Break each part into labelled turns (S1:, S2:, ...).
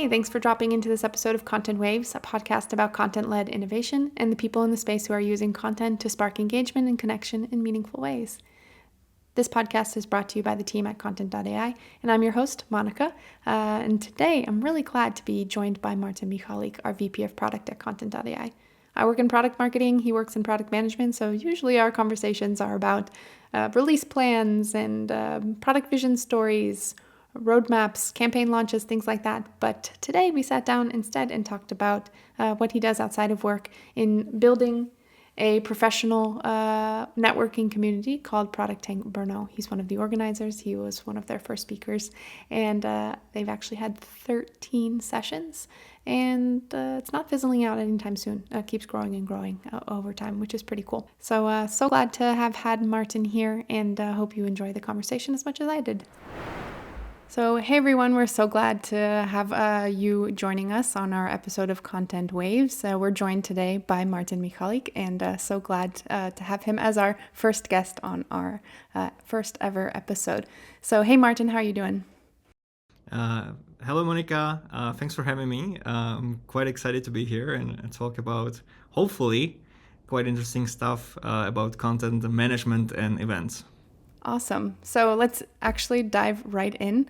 S1: Hey, thanks for dropping into this episode of Kontent Waves, a podcast about content-led innovation and the people in the space who are using content to spark engagement and connection in meaningful ways. This podcast is brought to you by the team at Kontent.ai, and I'm your host, Monica. And today, I'm really glad to be joined by Martin Michalik, our VP of Product at Kontent.ai. I work in product marketing, he works in product management, so usually our conversations are about release plans and product vision stories, roadmaps, campaign launches, things like that. But today we sat down instead and talked about what he does outside of work in building a professional networking community called ProductTank Brno. He's one of the organizers. He was one of their first speakers, and they've actually had 13 sessions, and it's not fizzling out anytime soon. It keeps growing and growing over time, which is pretty cool. So glad to have had Martin here, and hope you enjoy the conversation as much as I did. So, hey everyone, we're so glad to have you joining us on our episode of Kontent Waves. We're joined today by Martin Michalik, and so glad to have him as our first guest on our first ever episode. So, hey Martin, how are you doing?
S2: Hello Monica, thanks for having me. I'm quite excited to be here and talk about, hopefully, quite interesting stuff about content management and events.
S1: Awesome. So let's actually dive right in.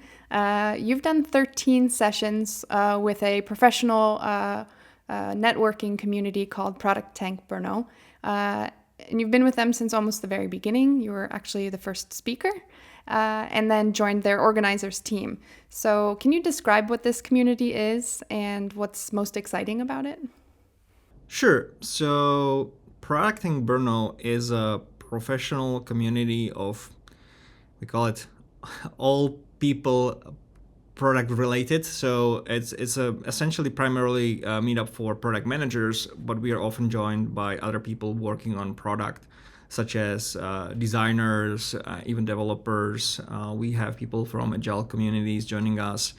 S1: You've done 13 sessions with a professional networking community called ProductTank Brno. And you've been with them since almost the very beginning. You were actually the first speaker and then joined their organizers team. So can you describe what this community is and what's most exciting about it?
S2: Sure. So ProductTank Brno is a professional community of, we call it all people product related. So it's essentially primarily a meetup for product managers, but we are often joined by other people working on product, such as designers, even developers. We have people from agile communities joining us.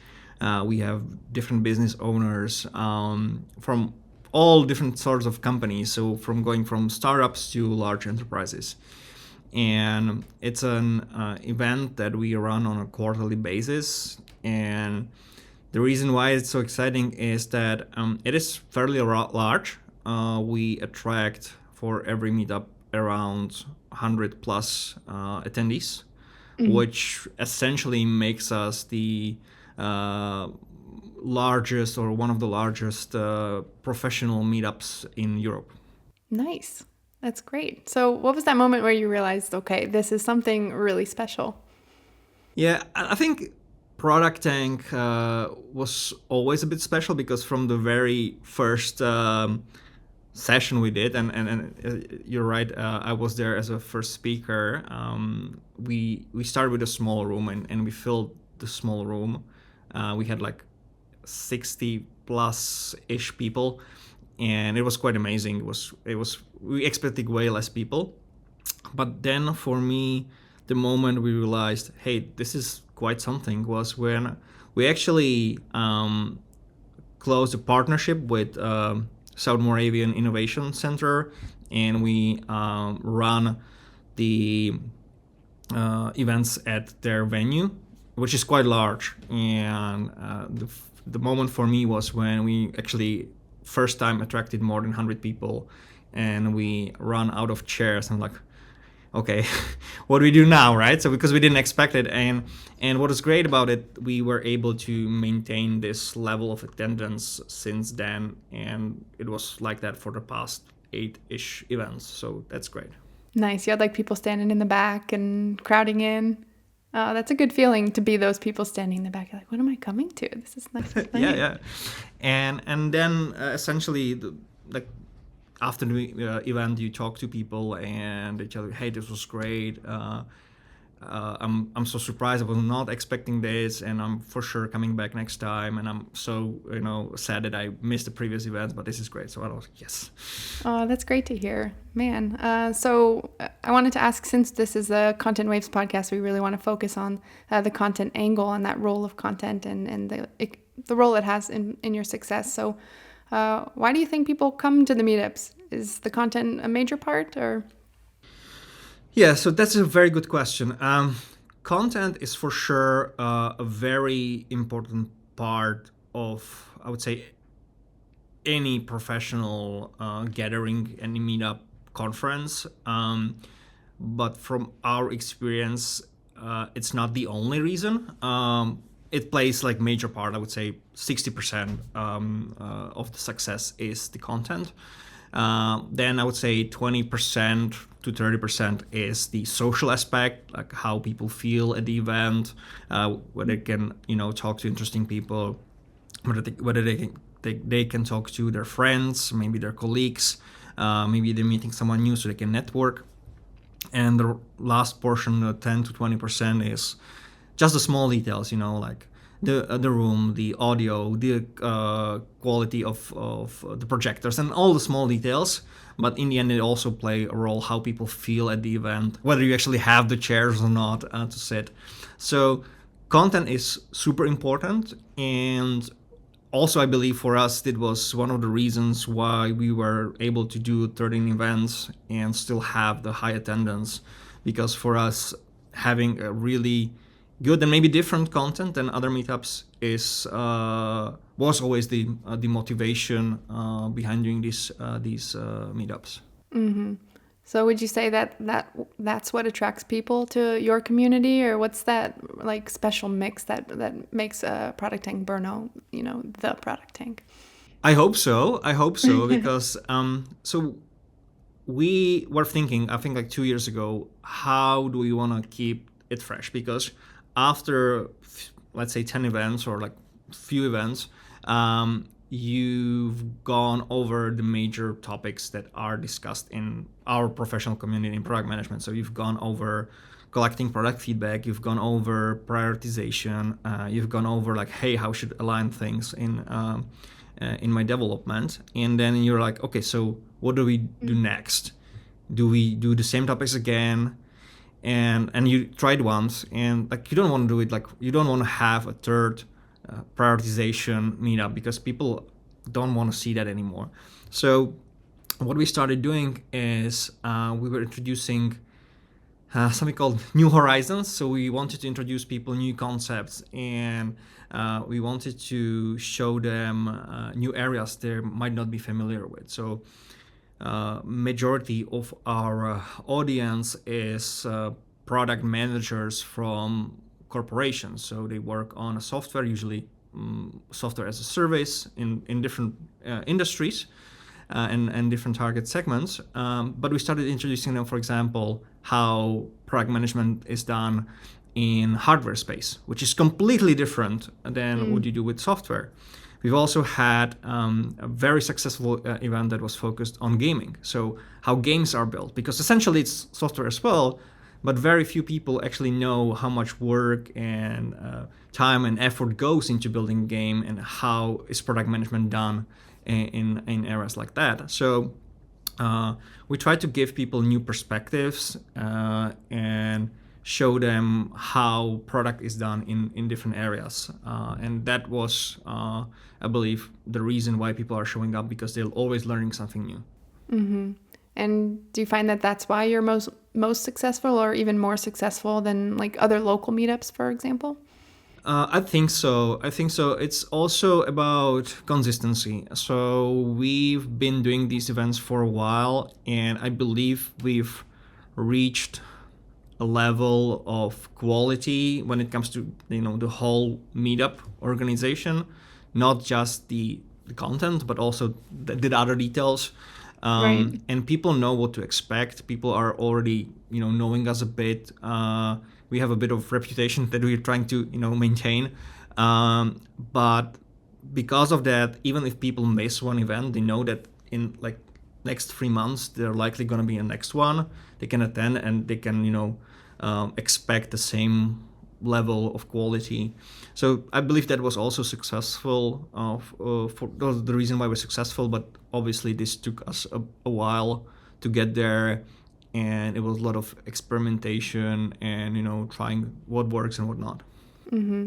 S2: We have different business owners from all different sorts of companies. So going from startups to large enterprises. And it's an event that we run on a quarterly basis. And the reason why it's so exciting is that it is fairly large. We attract for every meetup around 100 plus attendees, which essentially makes us the largest or one of the largest professional meetups in Europe.
S1: Nice. That's great. So what was that moment where you realized, okay, this is something really special?
S2: Yeah, I think ProductTank was always a bit special because from the very first session we did, and you're right, I was there as a first speaker. We started with a small room and we filled the small room. We had like 60 plus ish people. And it was quite amazing. It was we expected way less people, but then for me, the moment we realized, hey, this is quite something, was when we actually closed a partnership with South Moravian Innovation Center, and we run the events at their venue, which is quite large. And the moment for me was when we actually first time attracted more than 100 people, and we run out of chairs. I'm like, okay, what do we do now, right? So because we didn't expect it, and what is great about it, we were able to maintain this level of attendance since then, and it was like that for the past 8-ish events. So that's great.
S1: Nice. You had like people standing in the back and crowding in. That's a good feeling to be those people standing in the back. You're like, what am I coming to? This is nice.
S2: Yeah. And then essentially, like after the event, you talk to people and they tell you, hey, this was great. I'm so surprised. I was not expecting this, and I'm for sure coming back next time. And I'm so sad that I missed the previous events, but this is great. So I was yes.
S1: Oh, that's great to hear, man. So I wanted to ask, since this is a Kontent Waves podcast, we really want to focus on the content angle and that role of content and the role it has in your success. So why do you think people come to the meetups? Is the content a major part, or?
S2: Yeah, so that's a very good question. Content is for sure a very important part of, I would say, any professional gathering, any meetup conference. But from our experience, it's not the only reason. It plays like major part. I would say 60% of the success is the content. Then I would say 20% to 30% is the social aspect, like how people feel at the event, whether they can talk to interesting people, whether they can talk to their friends, maybe their colleagues, maybe they're meeting someone new so they can network. And the last portion, 10 to 20%, is just the small details, like the room, the audio, the quality of the projectors, and all the small details. But in the end, they also play a role how people feel at the event, whether you actually have the chairs or not to sit. So content is super important. And also, I believe for us, it was one of the reasons why we were able to do 13 events and still have the high attendance. Because for us, having a really good and maybe different content than other meetups was always the motivation behind doing these meetups.
S1: Mm-hmm. So would you say that's what attracts people to your community, or what's that like special mix that makes ProductTank Brno, the Product Tank?
S2: I hope so because so we were thinking, I think like 2 years ago, how do we want to keep it fresh? Because after, let's say, 10 events or like few events, you've gone over the major topics that are discussed in our professional community in product management. So you've gone over collecting product feedback, you've gone over prioritization, you've gone over like, hey, how should align things in my development? And then you're like, okay, so what do we do next? Do we do the same topics again? And you tried once, and like you don't want to do it, like you don't want to have a third prioritization meetup, because people don't want to see that anymore. So what we started doing is we were introducing something called New Horizons. So we wanted to introduce people new concepts, and we wanted to show them new areas they might not be familiar with. So majority of our audience is product managers from corporations. So they work on a software, usually software as a service in different industries and different target segments. But we started introducing them, for example, how product management is done in hardware space, which is completely different than what you do with software. We've also had a very successful event that was focused on gaming. So how games are built, because essentially it's software as well, but very few people actually know how much work and time and effort goes into building a game, and how is product management done in areas like that. So we try to give people new perspectives and show them how product is done in different areas. And that was, I believe, the reason why people are showing up, because they're always learning something new.
S1: Mm-hmm. And do you find that that's why you're most successful, or even more successful than like other local meetups, for example?
S2: I think so. It's also about consistency. So we've been doing these events for a while, and I believe we've reached a level of quality when it comes to the whole meetup organization, not just the content, but also the other details.
S1: Right.
S2: And people know what to expect. People are already knowing us a bit. We have a bit of reputation that we're trying to maintain. But because of that, even if people miss one event, they know that in like next 3 months they're likely going to be in the next one. They can attend, and they can expect the same level of quality. So I believe that was also successful for the reason why we're successful. But obviously this took us a while to get there, and it was a lot of experimentation and trying what works and what not.
S1: Mm-hmm.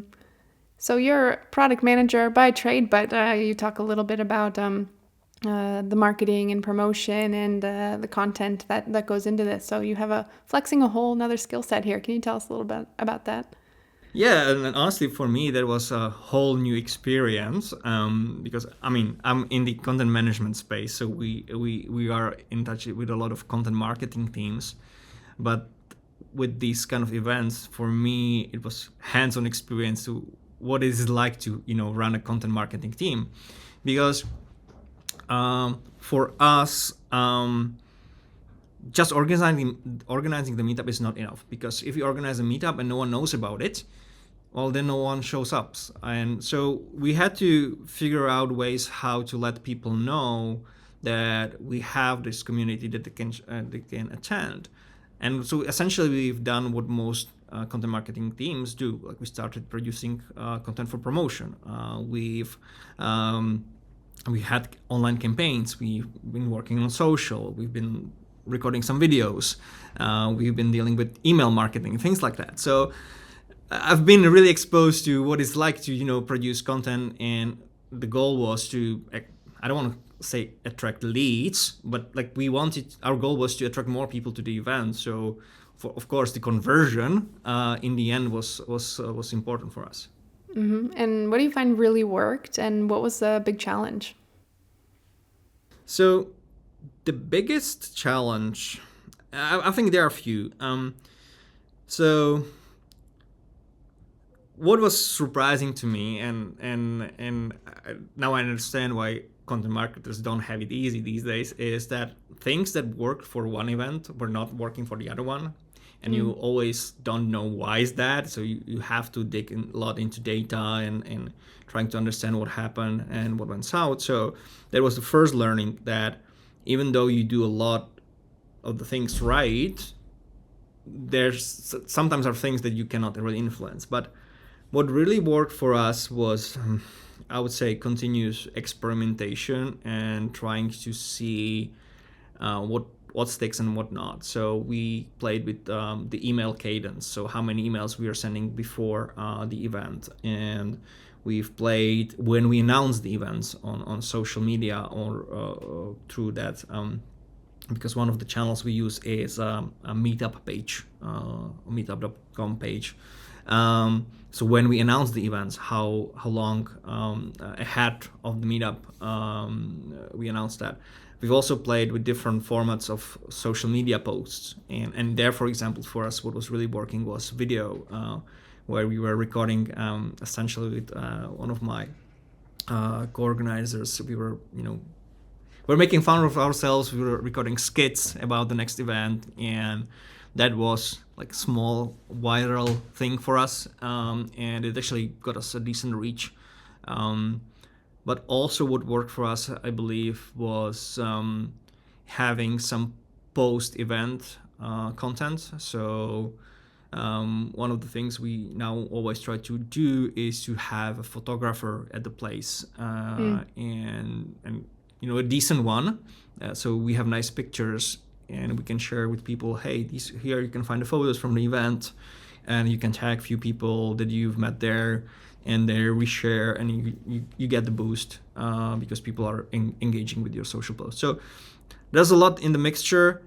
S1: So you're a product manager by trade, but you talk a little bit about the marketing and promotion and the content that goes into this. So you have flexing a whole nother skill set here. Can you tell us a little bit about that?
S2: Yeah, and honestly, for me, that was a whole new experience because I mean I'm in the content management space, so we are in touch with a lot of content marketing teams, but with these kind of events, for me, it was hands-on experience to what is it like to run a content marketing team, because for us. Just organizing the meetup is not enough, because if you organize a meetup and no one knows about it, well, then no one shows up. And so we had to figure out ways how to let people know that we have this community that they can attend. And so essentially we've done what most content marketing teams do. Like, we started producing content for promotion. We had online campaigns. We've been working on social. We've been recording some videos. We've been dealing with email marketing, things like that. So I've been really exposed to what it's like to produce content, and the goal was to, I don't want to say attract leads, but like our goal was to attract more people to the event. So of course the conversion in the end was important for us.
S1: Mm-hmm. And what do you find really worked, and what was the big challenge?
S2: So the biggest challenge, I think there are a few. So what was surprising to me, and now I understand why content marketers don't have it easy these days, is that things that worked for one event were not working for the other one, and you always don't know why is that. So you have to dig a lot into data and trying to understand what happened and what went south. So that was the first learning, that even though you do a lot of the things right, there's sometimes are things that you cannot really influence. But what really worked for us was, I would say, continuous experimentation and trying to see what sticks and what not. So we played with the email cadence, so how many emails we are sending before the event, and we've played when we announce the events on social media or through that. Because one of the channels we use is a meetup page, meetup.com page. So when we announce the events, how long ahead of the meetup we announce that. We've also played with different formats of social media posts, and there, for example, for us, what was really working was video, where we were recording essentially with one of my co-organizers. We're making fun of ourselves. We were recording skits about the next event, and that was like a small viral thing for us, and it actually got us a decent reach. But also what worked for us, I believe, was having some post-event content. So one of the things we now always try to do is to have a photographer at the place, and a decent one, so we have nice pictures and we can share with people, hey, here you can find the photos from the event, and you can tag a few people that you've met there, and there we share, and you get the boost because people are engaging with your social posts. So there's a lot in the mixture.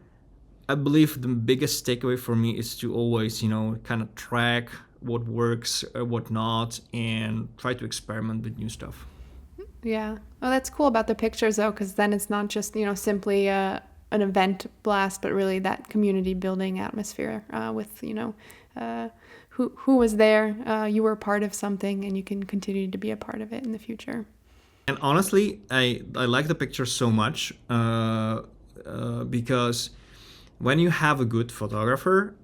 S2: I believe the biggest takeaway for me is to always kind of track what works, what not, and try to experiment with new stuff.
S1: Yeah. Oh, that's cool about the pictures, though, because then it's not just, simply an event blast, but really that community building atmosphere with, who was there. You were a part of something, and you can continue to be a part of it in the future.
S2: And honestly, I like the pictures so much because when you have a good photographer,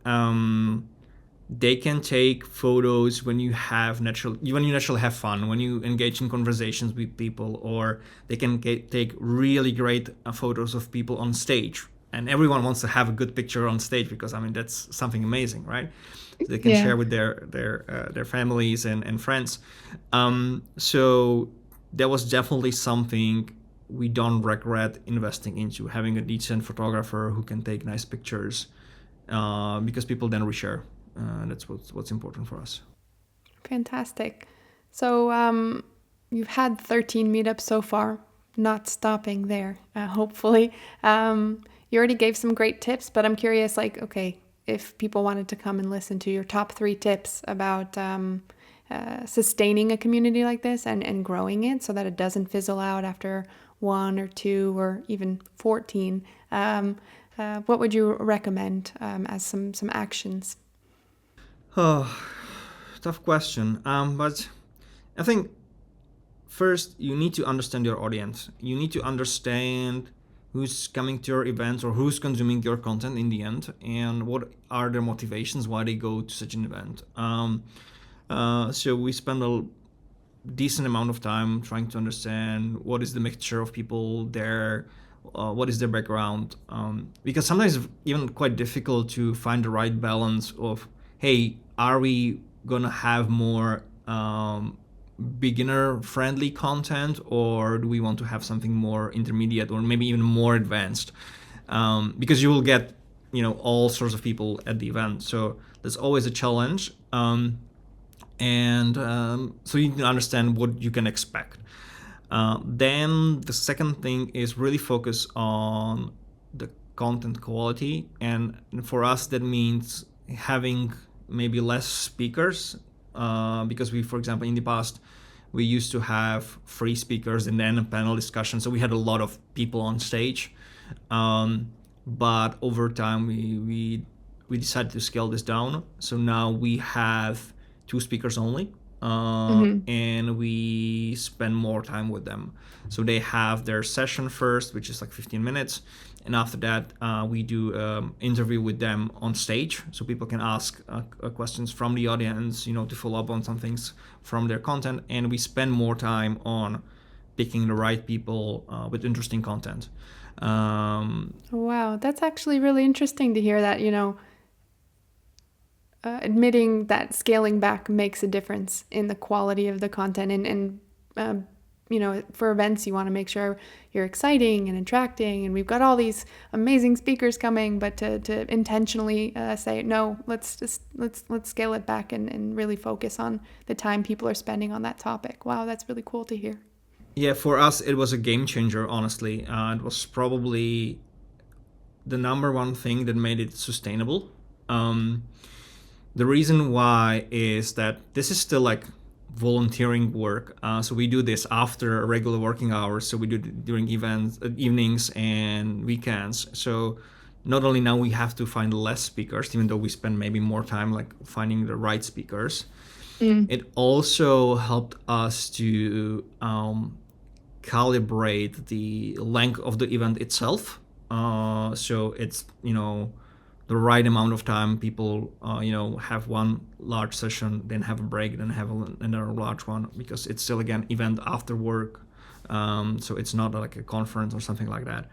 S2: they can take photos when you naturally have fun, when you engage in conversations with people, or they can take really great photos of people on stage. And everyone wants to have a good picture on stage because that's something amazing, right? So they can share with their families and friends. So that was definitely something we don't regret investing into, having a decent photographer who can take nice pictures, because people then reshare. That's what's important for us.
S1: Fantastic. So you've had 13 meetups so far, not stopping there, hopefully. You already gave some great tips, but I'm curious, okay, if people wanted to come and listen to your top 3 tips about sustaining a community like this and growing it so that it doesn't fizzle out after 1 or 2 or even 14, what would you recommend as some actions?
S2: Oh, tough question. But I think first you need to understand your audience. You need to understand who's coming to your events or who's consuming your content in the end, and what are their motivations why they go to such an event. So we spend a decent amount of time trying to understand what is the mixture of people there, what is their background, because sometimes it's even quite difficult to find the right balance of, hey, are we gonna have more beginner friendly content, or do we want to have something more intermediate or maybe even more advanced, because you will get all sorts of people at the event, so there's always a challenge. So you need to understand what you can expect. Then the second thing is really focus on the content quality, and for us that means having maybe less speakers, because we, for example, in the past we used to have 3 speakers and then a panel discussion, so we had a lot of people on stage, but over time we decided to scale this down, so now we have 2 speakers only, and we spend more time with them. So they have their session first, which is like 15 minutes, and after that we do interview with them on stage, so people can ask questions from the audience, to follow up on some things from their content, and we spend more time on picking the right people with interesting content.
S1: Wow, that's actually really interesting to hear that, admitting that scaling back makes a difference in the quality of the content, and for events you want to make sure you're exciting and attracting, and we've got all these amazing speakers coming, but to intentionally say no, let's scale it back and really focus on the time people are spending on that topic. Wow, that's really cool to hear.
S2: Yeah, for us it was a game changer, honestly. It was probably the number one thing that made it sustainable. The reason why is that this is still like volunteering work. So we do this after regular working hours. So we do it during events, evenings and weekends. So not only now we have to find less speakers, even though we spend maybe more time like finding the right speakers. It also helped us to calibrate the length of the event itself. So it's, the right amount of time. People, have one large session, then have a break, then have another large one, because it's still, again, event after work. So it's not like a conference or something like that.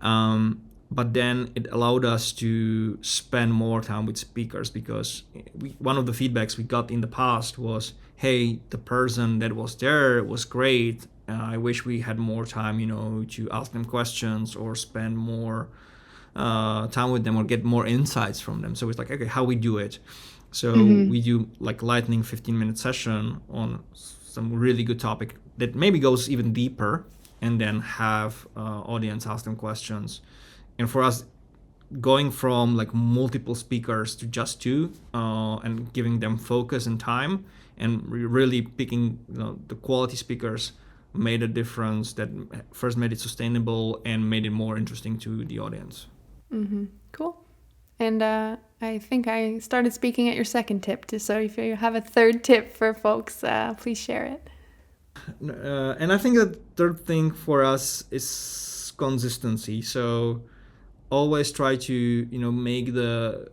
S2: But then it allowed us to spend more time with speakers, because one of the feedbacks we got in the past was, hey, the person that was there was great. I wish we had more time, to ask them questions or spend more time with them or get more insights from them. So it's like, okay, how we do it. So we do like lightning 15-minute session on some really good topic that maybe goes even deeper, and then have audience ask them questions. And for us, going from like multiple speakers to just 2 and giving them focus and time, and really picking the quality speakers made a difference that first made it sustainable and made it more interesting to the audience.
S1: Cool. And I think I started speaking at your second tip, so if you have a third tip for folks, please share it.
S2: And I think the third thing for us is consistency. So always try to make the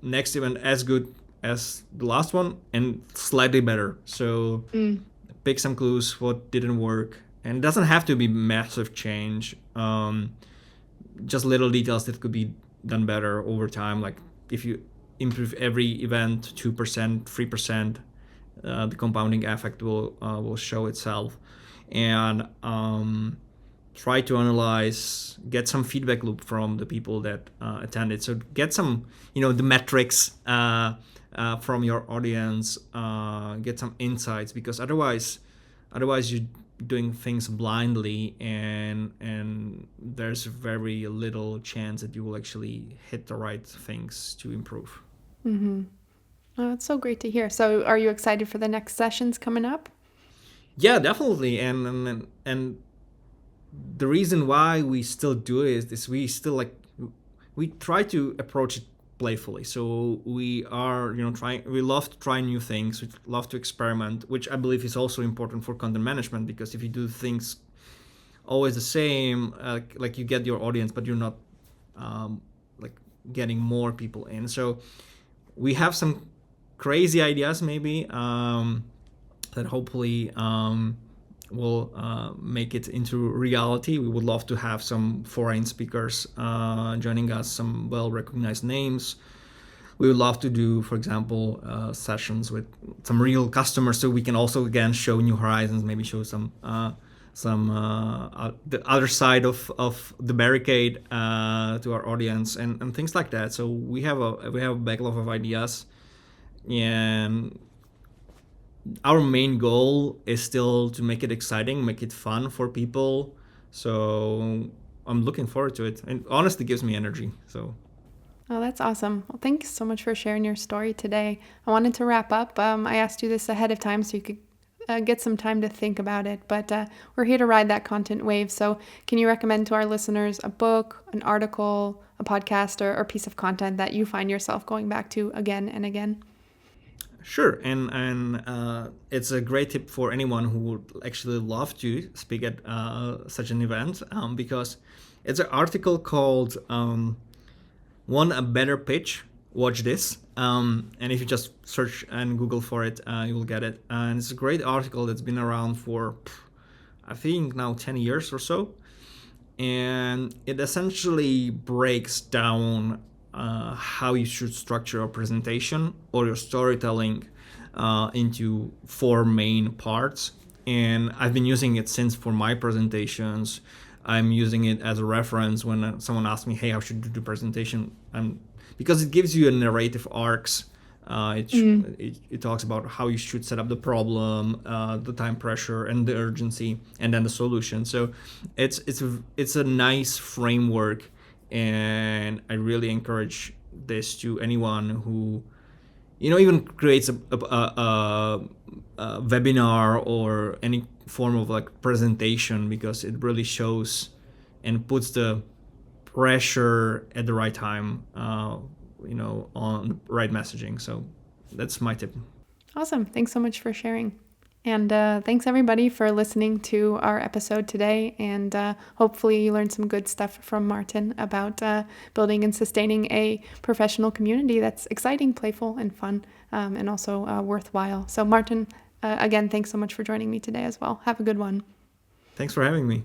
S2: next event as good as the last one and slightly better. So pick some clues what didn't work, and it doesn't have to be massive change. Just little details that could be done better over time. Like if you improve every event 2%, 3%, the compounding effect will show itself. And try to analyze, get some feedback loop from the people that attended. So get some, the metrics from your audience, get some insights, because otherwise Otherwise, you're doing things blindly, and there's very little chance that you will actually hit the right things to improve.
S1: Oh, it's so great to hear. So are you excited for the next sessions coming up?
S2: Yeah, definitely. And the reason why we still do it is we still we try to approach it playfully. So we are, trying. We love to try new things. We love to experiment, which I believe is also important for content management, because if you do things always the same, like you get your audience, but you're not like getting more people in. So we have some crazy ideas maybe that hopefully will make it into reality. We would love to have some foreign speakers joining us, some well-recognized names. We would love to do, for example, sessions with some real customers, so we can also again show new horizons, maybe show some the other side of the barricade to our audience, and things like that. So we have a backlog of ideas, and our main goal is still to make it exciting, make it fun for people. So I'm looking forward to it, and honestly gives me energy. So
S1: Oh, that's awesome. Well, thanks so much for sharing your story today. I wanted to wrap up. I asked you this ahead of time so you could get some time to think about it, but we're here to ride that content wave. So can you recommend to our listeners a book, an article, a podcast, or piece of content that you find yourself going back to again and again?
S2: sure, and it's a great tip for anyone who would actually love to speak at such an event, because it's an article called "Want a Better Pitch? Watch This." And if you just search and Google for it, you will get it. And it's a great article that's been around for, I think, now 10 years or so. And it essentially breaks down how you should structure your presentation or your storytelling into 4 main parts. And I've been using it since for my presentations. I'm using it as a reference when someone asks me, "Hey, how should you do presentation?" Because it gives you a narrative arcs. It talks about how you should set up the problem, the time pressure, and the urgency, and then the solution. So it's a nice framework, and I really encourage this to anyone who even creates a webinar or any form of presentation, because it really shows and puts the pressure at the right time, on the right messaging. So that's my tip.
S1: Awesome. Thanks so much for sharing. And thanks everybody for listening to our episode today. And hopefully you learned some good stuff from Martin about building and sustaining a professional community that's exciting, playful, and fun, and also worthwhile. So Martin, again, thanks so much for joining me today as well. Have a good one.
S2: Thanks for having me.